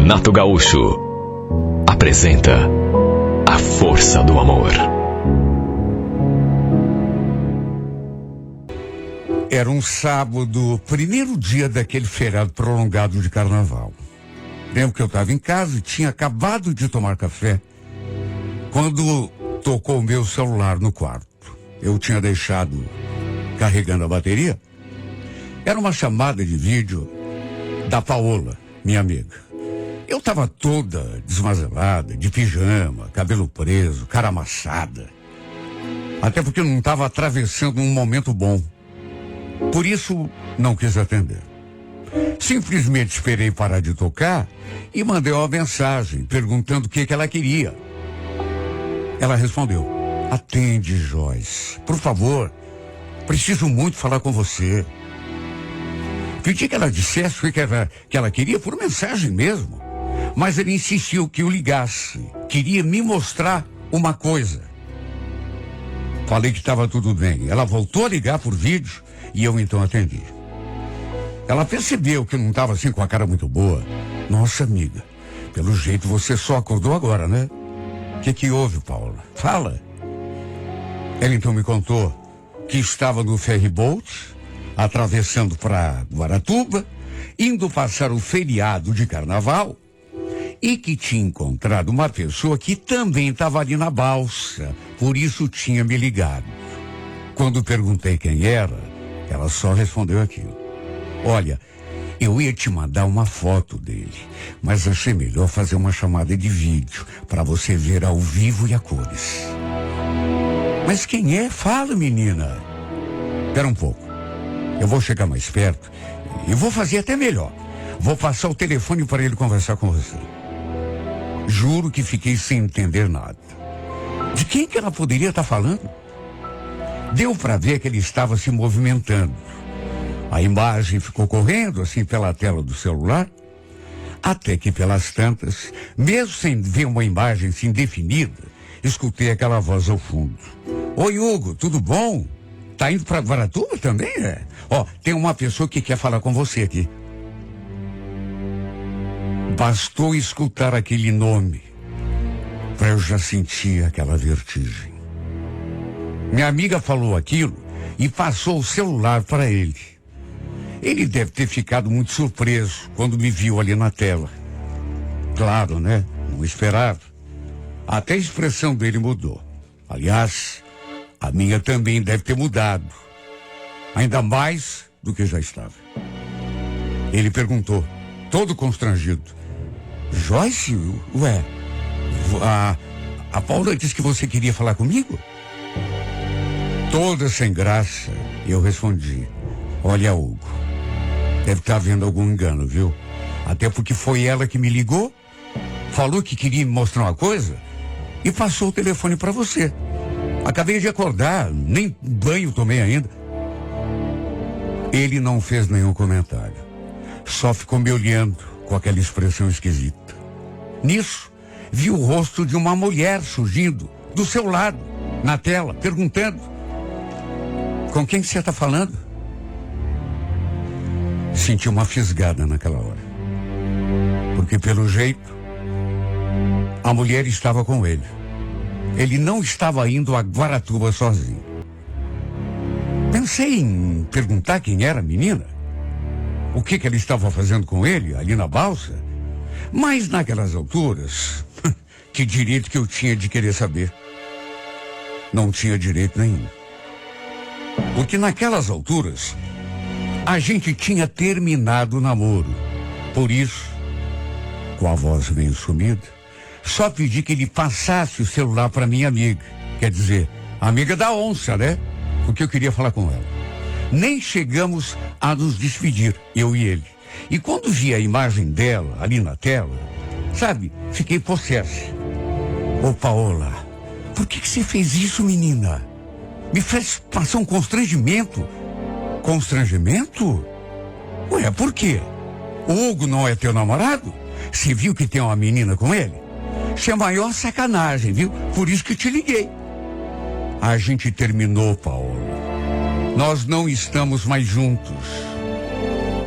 Renato Gaúcho apresenta A Força do Amor. Era um sábado, primeiro dia daquele feriado prolongado de carnaval. Lembro que eu estava em casa e tinha acabado de tomar café quando tocou o meu celular no quarto. Eu tinha deixado carregando a bateria. Era uma chamada de vídeo da Paola, minha amiga. Eu estava toda desmazelada, de pijama, cabelo preso, cara amassada. Até porque eu não estava atravessando um momento bom. Por isso, não quis atender. Simplesmente esperei parar de tocar e mandei uma mensagem perguntando o que ela queria. Ela respondeu: "Atende, Joyce. Por favor, preciso muito falar com você." Pedi que ela dissesse o que ela queria por mensagem mesmo. Mas ele insistiu que eu ligasse. Queria me mostrar uma coisa. Falei que estava tudo bem. Ela voltou a ligar por vídeo e eu então atendi. Ela percebeu que eu não estava assim com a cara muito boa. "Nossa, amiga, pelo jeito você só acordou agora, né? O que houve, Paula? Fala." Ela então me contou que estava no ferryboat, atravessando para Guaratuba, indo passar o feriado de carnaval, e que tinha encontrado uma pessoa que também estava ali na balsa, por isso tinha me ligado. Quando perguntei quem era, ela só respondeu aquilo: "Olha, eu ia te mandar uma foto dele, mas achei melhor fazer uma chamada de vídeo para você ver ao vivo e a cores." "Mas quem é? Fala, menina." "Espera um pouco. Eu vou chegar mais perto e vou fazer até melhor. Vou passar o telefone para ele conversar com você." Juro que fiquei sem entender nada. De quem que ela poderia estar falando? Deu para ver que ele estava se movimentando. A imagem ficou correndo assim pela tela do celular, até que pelas tantas, mesmo sem ver uma imagem assim definida, escutei aquela voz ao fundo: "Oi, Hugo, tudo bom? Tá indo para Guaratuba também, é? Ó, tem uma pessoa que quer falar com você aqui." Bastou escutar aquele nome para eu já sentir aquela vertigem. Minha amiga falou aquilo e passou o celular para ele. Ele deve ter ficado muito surpreso quando me viu ali na tela. Claro, né? Não esperava. Até a expressão dele mudou. Aliás, a minha também deve ter mudado. Ainda mais do que já estava. Ele perguntou, todo constrangido: "Joyce, ué, a Paula disse que você queria falar comigo?" Toda sem graça, eu respondi: "Olha, Hugo, deve estar havendo algum engano, viu? Até porque foi ela que me ligou, falou que queria me mostrar uma coisa e passou o telefone para você. Acabei de acordar, nem banho tomei ainda." Ele não fez nenhum comentário, só ficou me olhando com aquela expressão esquisita. Nisso, vi o rosto de uma mulher surgindo do seu lado, na tela, perguntando: "Com quem você está falando?" Senti uma fisgada naquela hora, porque pelo jeito, a mulher estava com ele. Ele não estava indo a Guaratuba sozinho. Pensei em perguntar quem era a menina, o que ela estava fazendo com ele ali na balsa, mas naquelas alturas, que direito que eu tinha de querer saber? Não tinha direito nenhum. Porque naquelas alturas, a gente tinha terminado o namoro. Por isso, com a voz meio sumida, só pedi que ele passasse o celular para minha amiga. Quer dizer, amiga da onça, né? Porque eu queria falar com ela. Nem chegamos a nos despedir, eu e ele. E quando vi a imagem dela ali na tela, sabe, fiquei possessa. "Ô, Paola, por que você fez isso, menina? Me fez passar um constrangimento." "Constrangimento? Ué, por quê? O Hugo não é teu namorado? Você viu que tem uma menina com ele? Isso é a maior sacanagem, viu? Por isso que te liguei." A gente terminou, Paola. Nós não estamos mais juntos.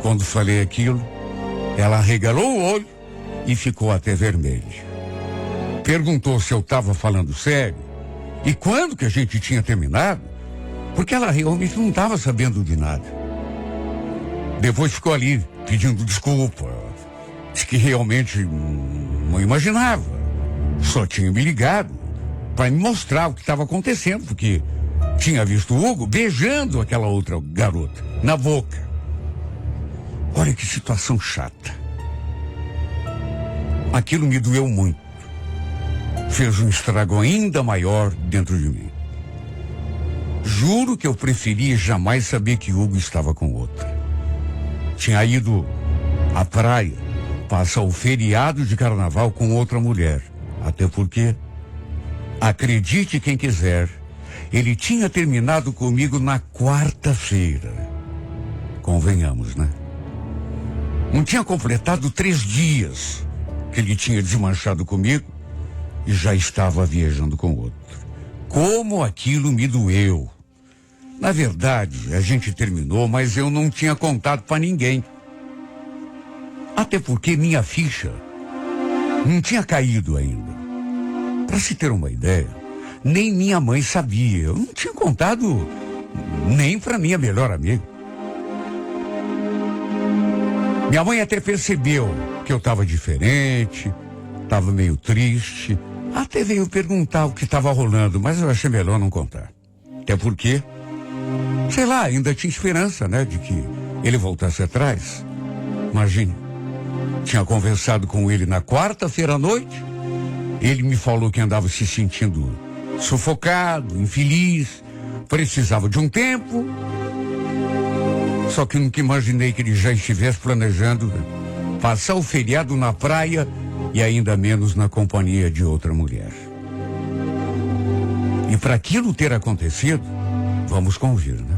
Quando falei aquilo, ela arregalou o olho e ficou até vermelho. Perguntou se eu estava falando sério e quando que a gente tinha terminado, porque ela realmente não estava sabendo de nada. Depois ficou ali pedindo desculpa. Disse que realmente não imaginava. Só tinha me ligado para me mostrar o que estava acontecendo, porque tinha visto o Hugo beijando aquela outra garota na boca. Olha que situação chata. Aquilo me doeu muito. Fez um estrago ainda maior dentro de mim. Juro que eu preferia jamais saber que Hugo estava com outra. Tinha ido à praia, passar o feriado de carnaval com outra mulher. Até porque, acredite quem quiser, ele tinha terminado comigo na quarta-feira. Convenhamos, né? Não tinha completado 3 dias que ele tinha desmanchado comigo e já estava viajando com outro. Como aquilo me doeu. Na verdade, a gente terminou, mas eu não tinha contado para ninguém. Até porque minha ficha não tinha caído ainda. Para se ter uma ideia, nem minha mãe sabia. Eu não tinha contado nem para minha melhor amiga. Minha mãe até percebeu que eu estava diferente, estava meio triste. Até veio perguntar o que estava rolando, mas eu achei melhor não contar. Até porque, sei lá, ainda tinha esperança, né, de que ele voltasse atrás. Imagine, tinha conversado com ele na quarta-feira à noite. Ele me falou que andava se sentindo sufocado, infeliz, precisava de um tempo. Só que nunca imaginei que ele já estivesse planejando passar o feriado na praia e ainda menos na companhia de outra mulher. E para aquilo ter acontecido, vamos convir, né?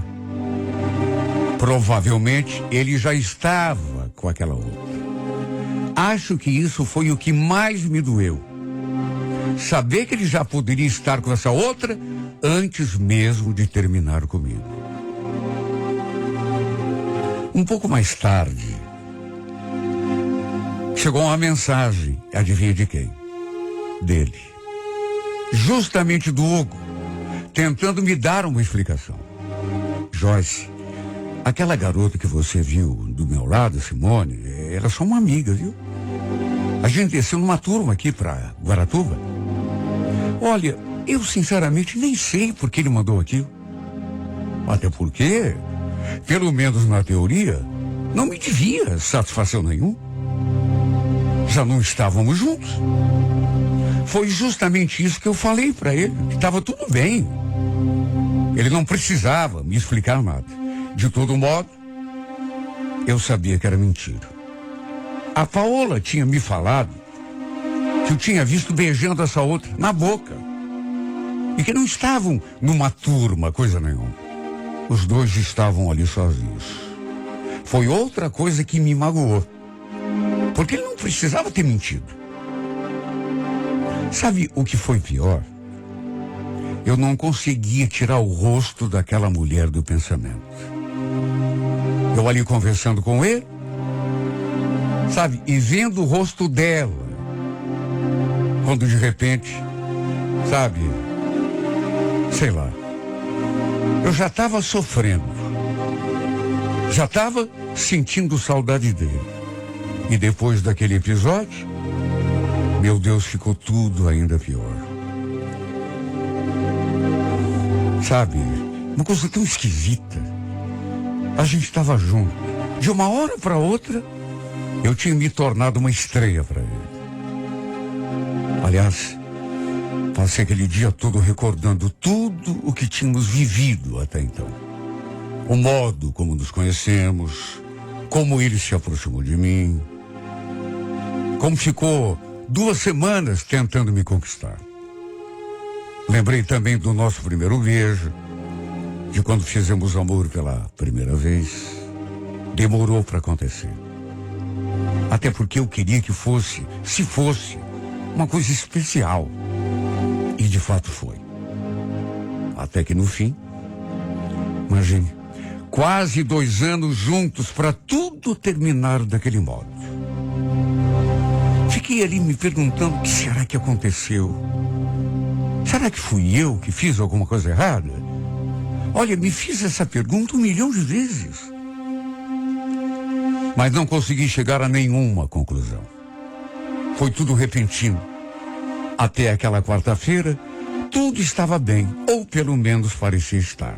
Provavelmente ele já estava com aquela outra. Acho que isso foi o que mais me doeu. Saber que ele já poderia estar com essa outra antes mesmo de terminar comigo. Um pouco mais tarde, chegou uma mensagem, adivinha de quem? Dele. Justamente do Hugo, tentando me dar uma explicação. Joyce, aquela garota que você viu do meu lado, Simone, era só uma amiga, viu? A gente desceu numa turma aqui pra Guaratuba. Olha, eu sinceramente nem sei por que ele mandou aquilo. Até porque, pelo menos na teoria, não me devia satisfação nenhuma. Já não estávamos juntos. Foi justamente isso que eu falei para ele, que estava tudo bem. Ele não precisava me explicar nada. De todo modo, eu sabia que era mentira. A Paola tinha me falado que eu tinha visto beijando essa outra na boca. E que não estavam numa turma, coisa nenhuma. Os dois estavam ali sozinhos. Foi outra coisa que me magoou. Porque ele não precisava ter mentido. Sabe o que foi pior? Eu não conseguia tirar o rosto daquela mulher do pensamento. Eu ali conversando com ele, sabe, e vendo o rosto dela, quando de repente, sabe, sei lá, eu já estava sofrendo, já estava sentindo saudade dele. E depois daquele episódio, meu Deus, ficou tudo ainda pior. Sabe, uma coisa tão esquisita. A gente estava junto. De uma hora para outra, eu tinha me tornado uma estreia para ele. Aliás, passei aquele dia todo recordando tudo o que tínhamos vivido até então. O modo como nos conhecemos, como ele se aproximou de mim, como ficou 2 semanas tentando me conquistar. Lembrei também do nosso primeiro beijo, de quando fizemos amor pela primeira vez. Demorou para acontecer. Até porque eu queria que fosse, se fosse, uma coisa especial. E de fato foi. Até que no fim, imagine, quase 2 anos juntos para tudo terminar daquele modo. Fiquei ali me perguntando o que será que aconteceu. Será que fui eu que fiz alguma coisa errada? Olha, me fiz essa pergunta 1 milhão de vezes. Mas não consegui chegar a nenhuma conclusão. Foi tudo repentino. Até aquela quarta-feira, tudo estava bem, ou pelo menos parecia estar.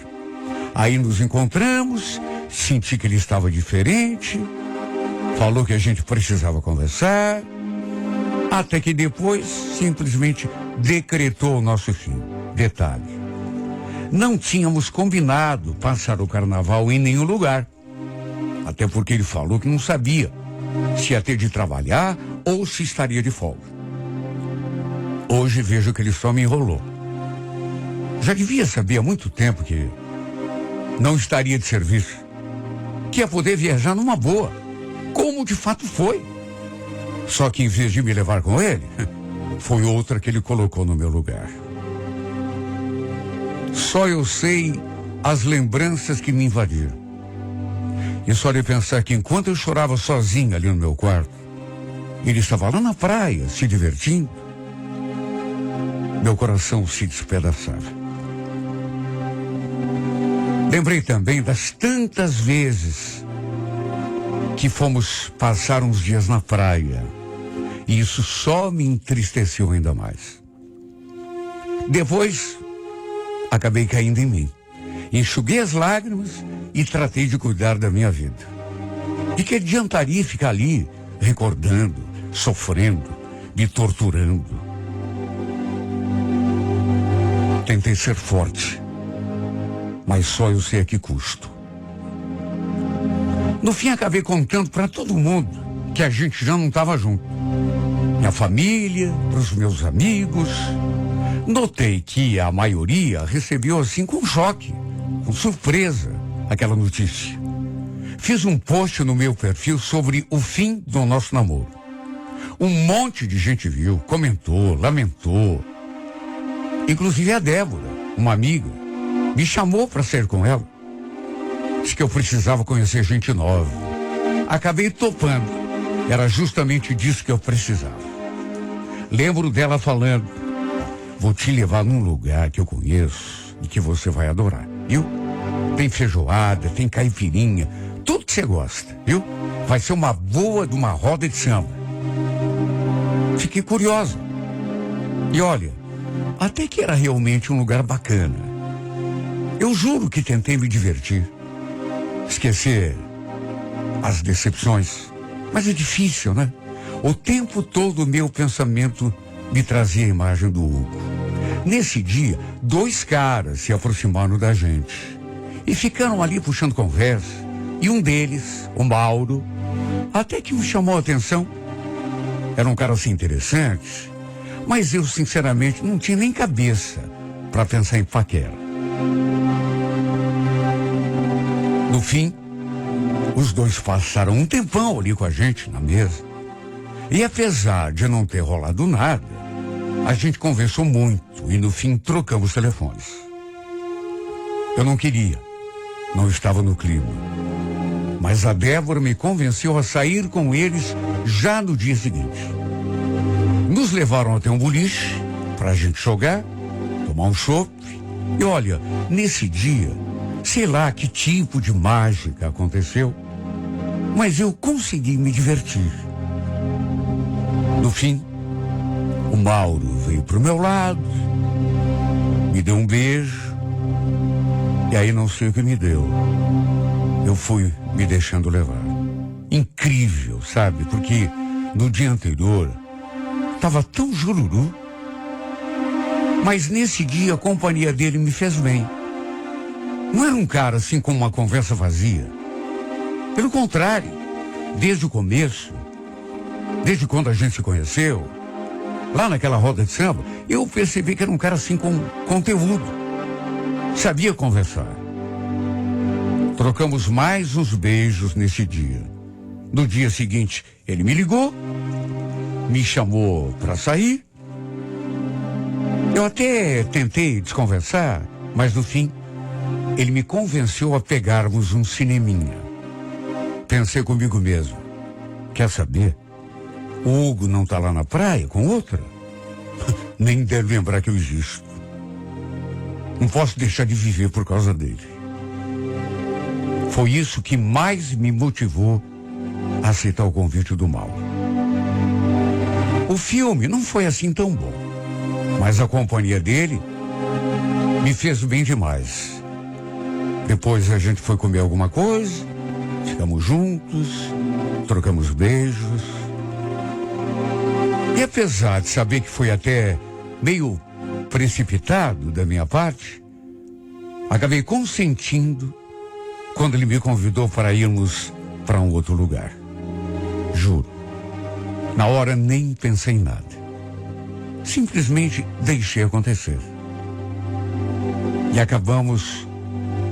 Aí nos encontramos, senti que ele estava diferente, falou que a gente precisava conversar, até que depois simplesmente decretou o nosso fim. Detalhe, não tínhamos combinado passar o carnaval em nenhum lugar, até porque ele falou que não sabia se ia ter de trabalhar ou se estaria de folga. Hoje vejo que ele só me enrolou. Já devia saber há muito tempo que não estaria de serviço, que ia poder viajar numa boa, como de fato foi. Só que em vez de me levar com ele, foi outra que ele colocou no meu lugar. Só eu sei as lembranças que me invadiram. E só de pensar que enquanto eu chorava sozinho ali no meu quarto, ele estava lá na praia, se divertindo, meu coração se despedaçava. Lembrei também das tantas vezes que fomos passar uns dias na praia. E isso só me entristeceu ainda mais. Depois, acabei caindo em mim. Enxuguei as lágrimas e tratei de cuidar da minha vida. De que adiantaria ficar ali, recordando, sofrendo, me torturando? Tentei ser forte, mas só eu sei a que custo. No fim, acabei contando para todo mundo que a gente já não estava junto. Minha família, para os meus amigos. Notei que a maioria recebeu assim com choque, com surpresa, aquela notícia. Fiz um post no meu perfil sobre o fim do nosso namoro. Um monte de gente viu, comentou, lamentou. Inclusive a Débora, uma amiga, me chamou para sair com ela. Disse que eu precisava conhecer gente nova. Acabei topando. Era justamente disso que eu precisava. Lembro dela falando: vou te levar num lugar que eu conheço e que você vai adorar, viu? Tem feijoada, tem caipirinha, tudo que você gosta, viu? Vai ser uma boa de uma roda de samba. Fiquei curiosa. E olha, até que era realmente um lugar bacana. Eu juro que tentei me divertir, esquecer as decepções. Mas é difícil, né? O tempo todo o meu pensamento me trazia a imagem do Hugo. Nesse dia, 2 caras se aproximaram da gente e ficaram ali puxando conversa. E um deles, o Mauro, até que me chamou a atenção. Era um cara assim interessante, mas eu sinceramente não tinha nem cabeça para pensar em paquera. No fim, os dois passaram um tempão ali com a gente na mesa. E apesar de não ter rolado nada, a gente conversou muito e no fim trocamos telefones. Eu não queria, não estava no clima. Mas a Débora me convenceu a sair com eles já no dia seguinte. Nos levaram até um boliche para a gente jogar, tomar um chopp. E olha, nesse dia, sei lá que tipo de mágica aconteceu, mas eu consegui me divertir. No fim, o Mauro veio pro meu lado, me deu um beijo, e aí não sei o que me deu. Eu fui me deixando levar. Incrível, sabe? Porque no dia anterior, estava tão jururu. Mas nesse dia a companhia dele me fez bem. Não era um cara assim com uma conversa vazia. Pelo contrário, desde o começo, desde quando a gente se conheceu, lá naquela roda de samba, eu percebi que era um cara assim com conteúdo. Sabia conversar. Trocamos mais uns beijos nesse dia. No dia seguinte, ele me ligou, me chamou para sair. Eu até tentei desconversar, mas no fim, ele me convenceu a pegarmos um cineminha. Pensei comigo mesmo: quer saber? O Hugo não está lá na praia com outra? Nem deve lembrar que eu existo. Não posso deixar de viver por causa dele. Foi isso que mais me motivou a aceitar o convite do Mauro. O filme não foi assim tão bom, mas a companhia dele me fez bem demais. Depois a gente foi comer alguma coisa, ficamos juntos, trocamos beijos. E apesar de saber que foi até meio precipitado da minha parte, acabei consentindo quando ele me convidou para irmos para um outro lugar. Juro, na hora nem pensei em nada. Simplesmente deixei acontecer. E acabamos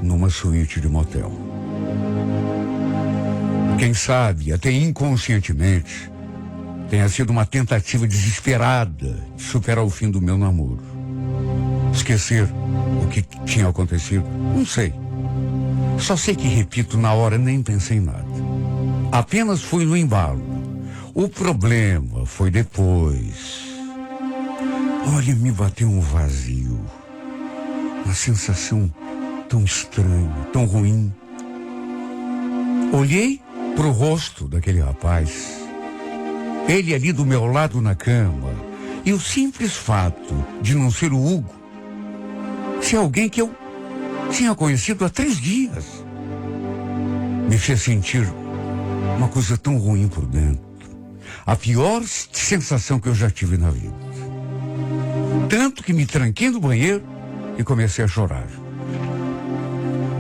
numa suíte de motel. Quem sabe, até inconscientemente, tenha sido uma tentativa desesperada de superar o fim do meu namoro. Esquecer o que tinha acontecido, não sei. Só sei que, repito, na hora nem pensei em nada. Apenas fui no embalo. O problema foi depois. Olha, me bateu um vazio. Uma sensação tão estranha, tão ruim. Olhei pro rosto daquele rapaz. Ele ali do meu lado na cama. E o simples fato de não ser o Hugo ser alguém que eu tinha conhecido há 3 dias me fez sentir uma coisa tão ruim por dentro. A pior sensação que eu já tive na vida. Tanto que me tranquei no banheiro e comecei a chorar.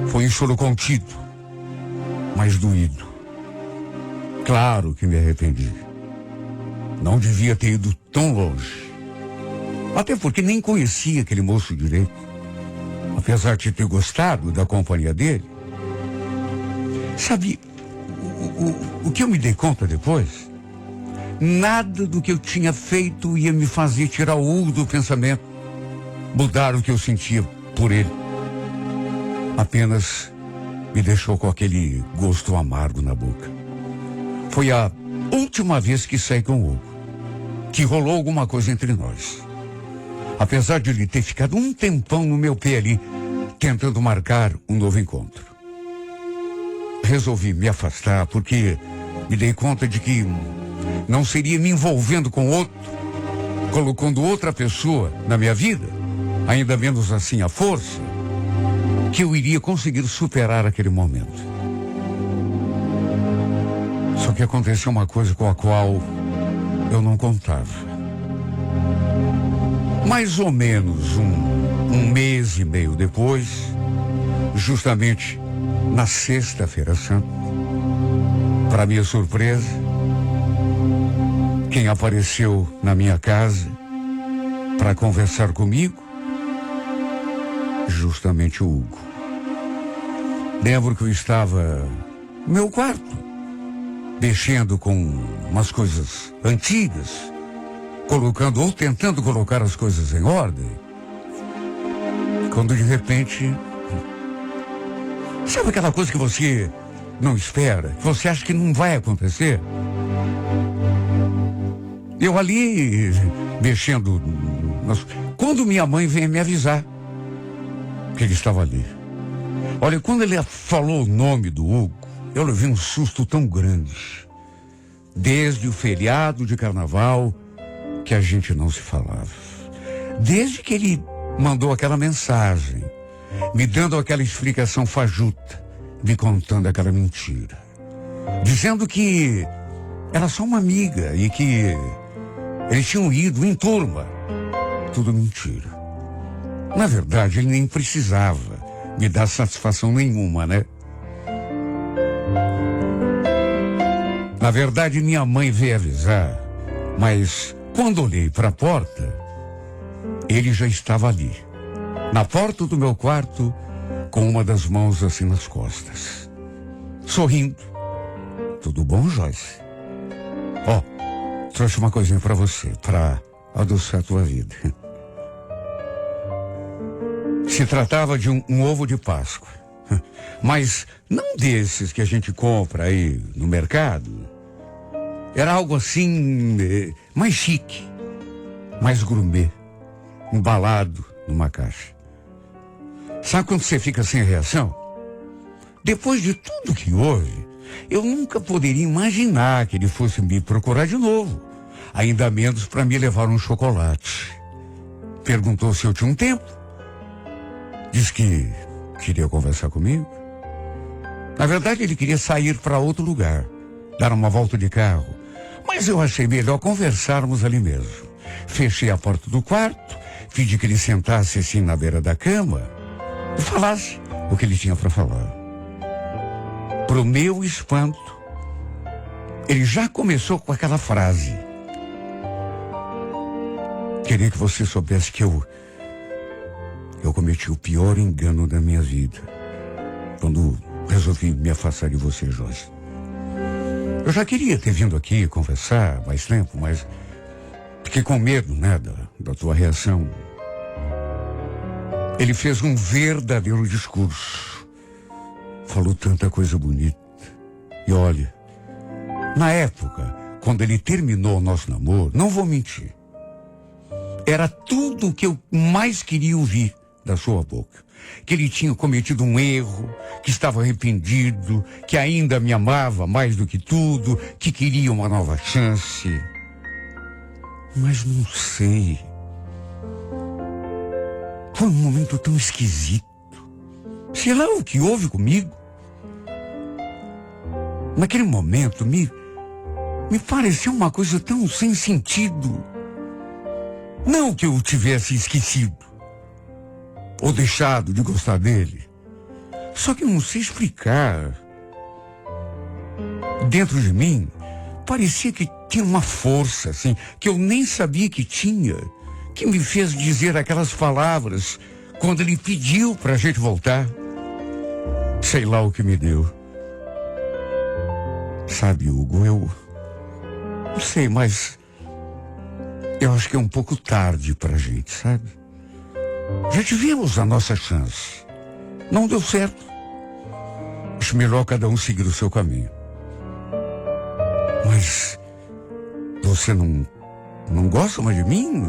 Foi um choro contido, mas doído. Claro que me arrependi. Não devia ter ido tão longe. Até porque nem conhecia aquele moço direito. Apesar de ter gostado da companhia dele. Sabe, o que eu me dei conta depois? Nada do que eu tinha feito ia me fazer tirar o Hugo do pensamento. Mudar o que eu sentia por ele. Apenas me deixou com aquele gosto amargo na boca. Foi a última vez que saí com o Hugo, que rolou alguma coisa entre nós. Apesar de ele ter ficado um tempão no meu pé ali, tentando marcar um novo encontro. Resolvi me afastar porque me dei conta de que não seria me envolvendo com outro, colocando outra pessoa na minha vida, ainda menos assim à força, que eu iria conseguir superar aquele momento. Só que aconteceu uma coisa com a qual eu não contava. Mais ou menos um mês e meio depois, justamente na sexta-feira santa, para minha surpresa, quem apareceu na minha casa para conversar comigo, justamente o Hugo. Lembro que eu estava no meu quarto, mexendo com umas coisas antigas, colocando ou tentando colocar as coisas em ordem, quando de repente, sabe aquela coisa que você não espera, que você acha que não vai acontecer? Eu ali, mexendo, quando minha mãe veio me avisar que ele estava ali. Olha, quando ele falou o nome do Hugo, eu levei um susto tão grande. Desde o feriado de carnaval, que a gente não se falava. Desde que ele mandou aquela mensagem, me dando aquela explicação fajuta, me contando aquela mentira. Dizendo que era só uma amiga e que eles tinham ido em turma. Tudo mentira. Na verdade, ele nem precisava me dar satisfação nenhuma, né? Na verdade, minha mãe veio avisar, mas quando olhei para a porta, ele já estava ali, na porta do meu quarto, com uma das mãos assim nas costas, sorrindo. Tudo bom, Joyce? Ó, trouxe uma coisinha para você, para adoçar a tua vida. Se tratava de um ovo de Páscoa, mas não desses que a gente compra aí no mercado. Era algo assim, mais chique, mais gourmet, embalado numa caixa. Sabe quando você fica sem reação? Depois de tudo que houve, eu nunca poderia imaginar que ele fosse me procurar de novo, ainda menos para me levar um chocolate. Perguntou se eu tinha um tempo. Disse que queria conversar comigo. Na verdade, ele queria sair para outro lugar, dar uma volta de carro. Mas eu achei melhor conversarmos ali mesmo. Fechei a porta do quarto, pedi que ele sentasse assim na beira da cama e falasse o que ele tinha para falar. Pro meu espanto, ele já começou com aquela frase. Queria que você soubesse que eu cometi o pior engano da minha vida quando resolvi me afastar de você, Joyce. Eu já queria ter vindo aqui conversar mais tempo, mas fiquei com medo, né, da tua reação. Ele fez um verdadeiro discurso. Falou tanta coisa bonita. E olha, na época, quando ele terminou o nosso namoro, não vou mentir, era tudo o que eu mais queria ouvir da sua boca. Que ele tinha cometido um erro, que estava arrependido, que ainda me amava mais do que tudo, que queria uma nova chance. Mas não sei. Foi um momento tão esquisito. Sei lá o que houve comigo. Naquele momento me pareceu uma coisa tão sem sentido. Não que eu tivesse esquecido ou deixado de gostar dele. Só que não sei explicar. Dentro de mim, parecia que tinha uma força, assim, que eu nem sabia que tinha, que me fez dizer aquelas palavras quando ele pediu pra gente voltar. Sei lá o que me deu. Sabe, Hugo, eu não sei, mas eu acho que é um pouco tarde pra gente, sabe? Já tivemos a nossa chance. Não deu certo. Acho melhor cada um seguir o seu caminho. Mas você não gosta mais de mim?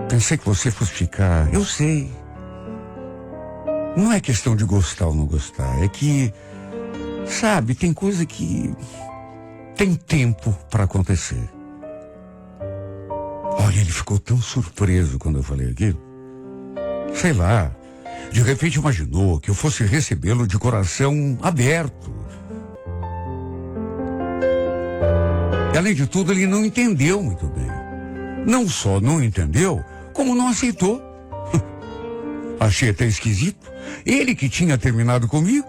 Pensei que você fosse ficar. Eu sei. Não é questão de gostar ou não gostar. É que, sabe, tem coisa que tem tempo para acontecer. Olha, ele ficou tão surpreso quando eu falei aquilo. Sei lá, de repente imaginou que eu fosse recebê-lo de coração aberto. E, além de tudo, ele não entendeu muito bem. Não só não entendeu, como não aceitou. Achei até esquisito. Ele que tinha terminado comigo,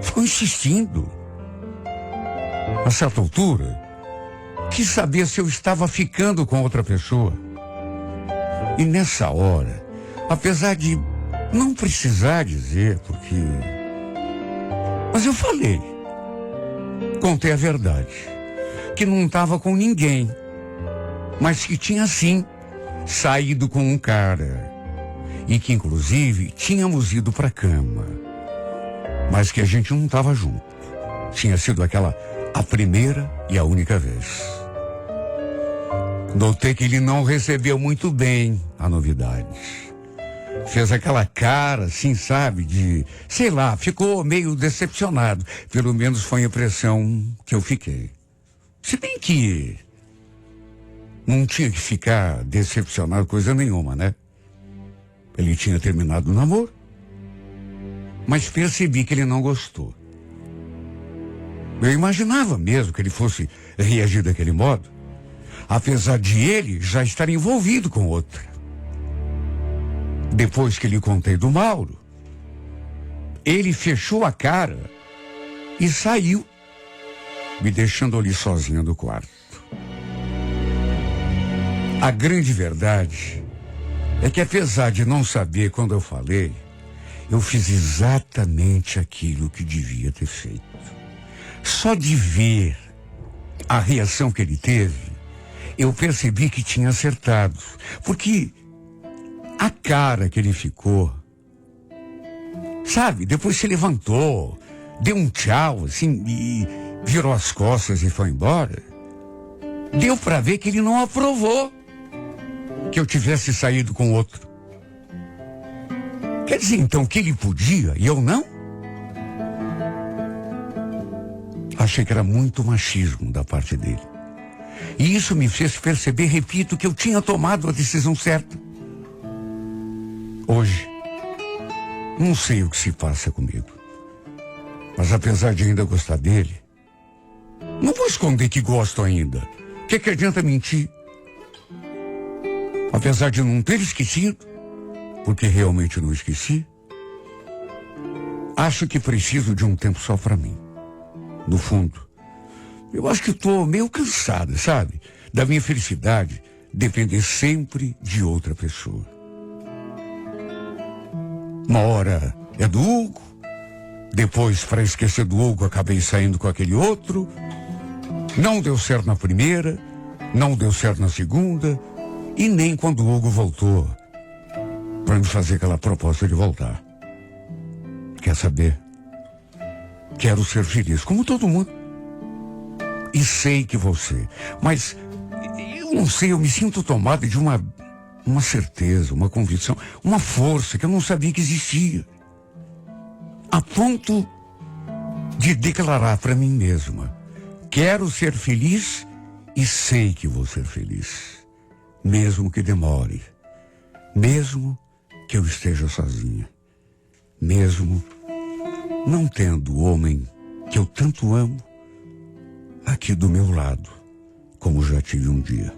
ficou insistindo. A certa altura, quis saber se eu estava ficando com outra pessoa. E nessa hora, apesar de não precisar dizer, porque... Mas eu falei. Contei a verdade. Que não estava com ninguém. Mas que tinha, sim, saído com um cara. E que, inclusive, tínhamos ido para a cama. Mas que a gente não estava junto. Tinha sido aquela a primeira e a única vez. Notei que ele não recebeu muito bem a novidade. Fez aquela cara, assim, sabe, de... Sei lá, ficou meio decepcionado. Pelo menos foi a impressão que eu fiquei. Se bem que não tinha que ficar decepcionado coisa nenhuma, né? Ele tinha terminado o namoro. Mas percebi que ele não gostou. Eu imaginava mesmo que ele fosse reagir daquele modo, apesar de ele já estar envolvido com outra. Depois que lhe contei do Mauro, ele fechou a cara e saiu, me deixando ali sozinha no quarto. A grande verdade é que, apesar de não saber quando eu falei, eu fiz exatamente aquilo que devia ter feito. Só de ver a reação que ele teve, eu percebi que tinha acertado. Porque a cara que ele ficou, sabe, depois se levantou, deu um tchau, assim, e virou as costas e foi embora. Deu para ver que ele não aprovou que eu tivesse saído com outro. Quer dizer, então, que ele podia e eu não? Achei que era muito machismo da parte dele. E isso me fez perceber, repito, que eu tinha tomado a decisão certa. Hoje, não sei o que se passa comigo. Mas apesar de ainda gostar dele, não vou esconder que gosto ainda. O que adianta mentir? Apesar de não ter esquecido, porque realmente não esqueci, acho que preciso de um tempo só para mim. No fundo, eu acho que estou meio cansado, sabe? Da minha felicidade depender sempre de outra pessoa. Uma hora é do Hugo, depois, para esquecer do Hugo, acabei saindo com aquele outro. Não deu certo na primeira, não deu certo na segunda, e nem quando o Hugo voltou para me fazer aquela proposta de voltar. Quer saber? Quero ser feliz, como todo mundo. E sei que você. Mas eu não sei, eu me sinto tomado de uma certeza, uma convicção, uma força que eu não sabia que existia. A ponto de declarar para mim mesma: quero ser feliz e sei que vou ser feliz. Mesmo que demore. Mesmo que eu esteja sozinha. Mesmo não tendo o homem que eu tanto amo aqui do meu lado, como já tive um dia.